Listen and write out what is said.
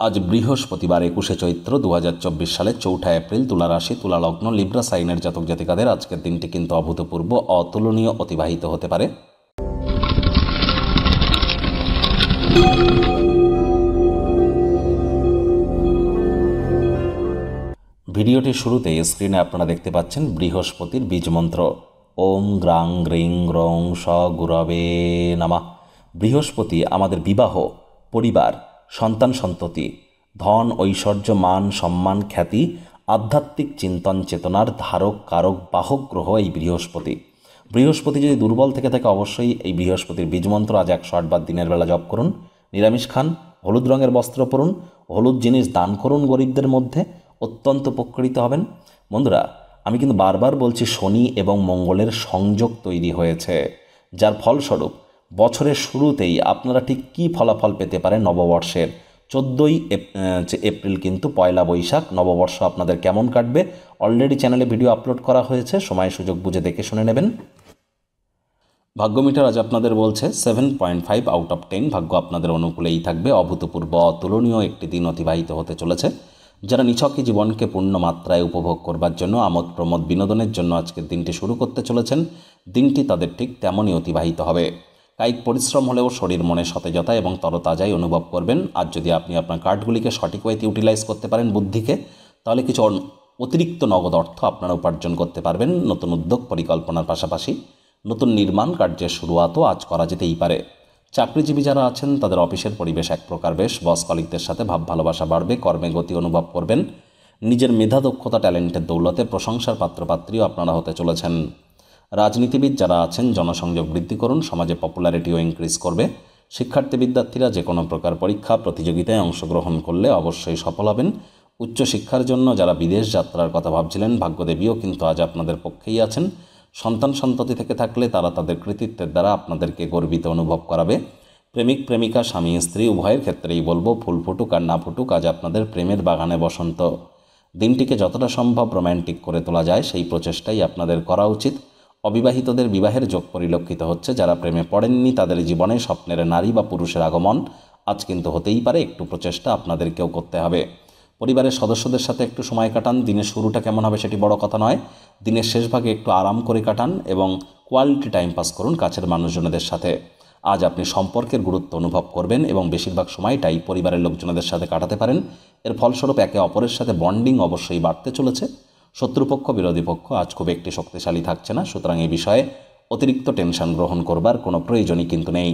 আজ বৃহস্পতিবার 21শে চৈত্র 2024 সালের 4 এপ্রিল। তুলা রাশি, তুলা লগ্ন, লিব্রা সাইনের জাতক জাতিকাদের আজকের দিনটি কিন্তু অভূতপূর্ব অতুলনীয় অতিবাহিত হতে পারে। ভিডিওটির শুরুতে স্ক্রিনে আপনারা দেখতে পাচ্ছেন বৃহস্পতির বীজমন্ত্র ওম গ্রাং গ্রিং গ্রং স গুরবে নমঃ। বৃহস্পতি আমাদের বিবাহ, পরিবার, সন্তান সন্ততি, ধন, ঐশ্বর্য, মান, সম্মান, খ্যাতি, আধ্যাত্মিক চিন্তন চেতনার ধারক, কারক, বাহক গ্রহ এই বৃহস্পতি। বৃহস্পতি যদি দুর্বল থেকে থাকে অবশ্যই এই বৃহস্পতির বীজমন্ত্র আজ 108 বার দিনের বেলা জপ করুন। নিরামিষ খান, হলুদ রঙের বস্ত্র পরুন, হলুদ জিনিস দান করুন গরিবদের মধ্যে, অত্যন্ত উপকৃত হবেন। বন্ধুরা, আমি কিন্তু বারবার বলছি শনি এবং মঙ্গলের সংযোগ তৈরি হয়েছে, যার ফলস্বরূপ বছরের শুরুতেই আপনারা ঠিক কী ফলাফল পেতে পারেন। নববর্ষের 14ই এপ্রিল কিন্তু পয়লা বৈশাখ, নববর্ষ আপনাদের কেমন কাটবে অলরেডি চ্যানেলে ভিডিও আপলোড করা হয়েছে, সময় সুযোগ বুঝে দেখে শুনে নেবেন। ভাগ্যমিটার আজ আপনাদের বলছে 7.5 আউট অফ 10। ভাগ্য আপনাদের অনুকূলেই থাকবে। অভূতপূর্ব অতুলনীয় একটি দিন অতিবাহিত হতে চলেছে। যারা নিছকই জীবনকে পূর্ণ মাত্রায় উপভোগ করবার জন্য, আমোদ প্রমোদ বিনোদনের জন্য আজকের দিনটি শুরু করতে চলেছেন, দিনটি তাদের ঠিক তেমনই অতিবাহিত হবে। কায়িক পরিশ্রম হলেও শরীর মনে সতেজতা এবং তরতাজাই অনুভব করবেন। আর যদি আপনি আপনার কার্ডগুলিকে সঠিক ওয়েতে ইউটিলাইজ করতে পারেন, বুদ্ধিকে, তাহলে কিছু অতিরিক্ত নগদ অর্থ আপনারা উপার্জন করতে পারবেন। নতুন উদ্যোগ পরিকল্পনার পাশাপাশি নতুন নির্মাণ কার্যের শুরুয়াতও আজ করা যেতেই পারে। চাকরিজীবী যারা আছেন তাদের অফিসের পরিবেশ এক প্রকার বেশ। বস কলিগদের সাথে ভাব ভালোবাসা বাড়বে, কর্মে গতি অনুভব করবেন। নিজের মেধা, দক্ষতা, ট্যালেন্টের দৌলতে প্রশংসার পাত্রপাত্রীও আপনারা হতে চলেছেন। রাজনীতিবিদ যারা আছেন জনসংযোগ বৃদ্ধি করুন, সমাজে পপুলারিটিও ইনক্রিজ করবে। শিক্ষার্থী বিদ্যার্থীরা যে কোনো প্রকার পরীক্ষা প্রতিযোগিতায় অংশগ্রহণ করলে অবশ্যই সফল হবেন। উচ্চশিক্ষার জন্য যারা বিদেশ যাত্রার কথা ভাবছিলেন, ভাগ্যদেবীও কিন্তু আজ আপনাদের পক্ষেই আছেন। সন্তান সন্ততি থেকে থাকলে তারা তাদের কৃতিত্বের দ্বারা আপনাদেরকে গর্বিত অনুভব করাবে। প্রেমিক প্রেমিকা, স্বামী স্ত্রী উভয়ের ক্ষেত্রেই বলবো, ফুল ফুটুক আর না ফুটুক, আজ আপনাদের প্রেমের বাগানে বসন্ত। দিনটিকে যতটা সম্ভব রোম্যান্টিক করে তোলা যায় সেই প্রচেষ্টাই আপনাদের করা উচিত। অবিবাহিতদের বিবাহের যোগ পরিলক্ষিত হচ্ছে। যারা প্রেমে পড়েননি তাদের জীবনে স্বপ্নের নারী বা পুরুষের আগমন আজ কিন্তু হতেই পারে। একটু প্রচেষ্টা আপনাদেরকেও করতে হবে। পরিবারের সদস্যদের সাথে একটু সময় কাটান। দিনের শুরুটা কেমন হবে সেটি বড় কথা নয়, দিনের শেষ ভাগে একটু আরাম করে কাটান এবং কোয়ালিটি টাইম পাস করুন কাছের মানুষজনদের সাথে। আজ আপনি সম্পর্কের গুরুত্ব অনুভব করবেন এবং বেশিরভাগ সময়টাই পরিবারের লোকজনদের সাথে কাটাতে পারেন। এর ফলস্বরূপ একে অপরের সাথে বন্ডিং অবশ্যই বাড়তে চলেছে। শত্রুপক্ষ, বিরোধী পক্ষ আজ খুব একটি শক্তিশালী থাকছে না, সুতরাং এই বিষয়ে অতিরিক্ত টেনশন গ্রহণ করবার কোনো প্রয়োজনই কিন্তু নেই।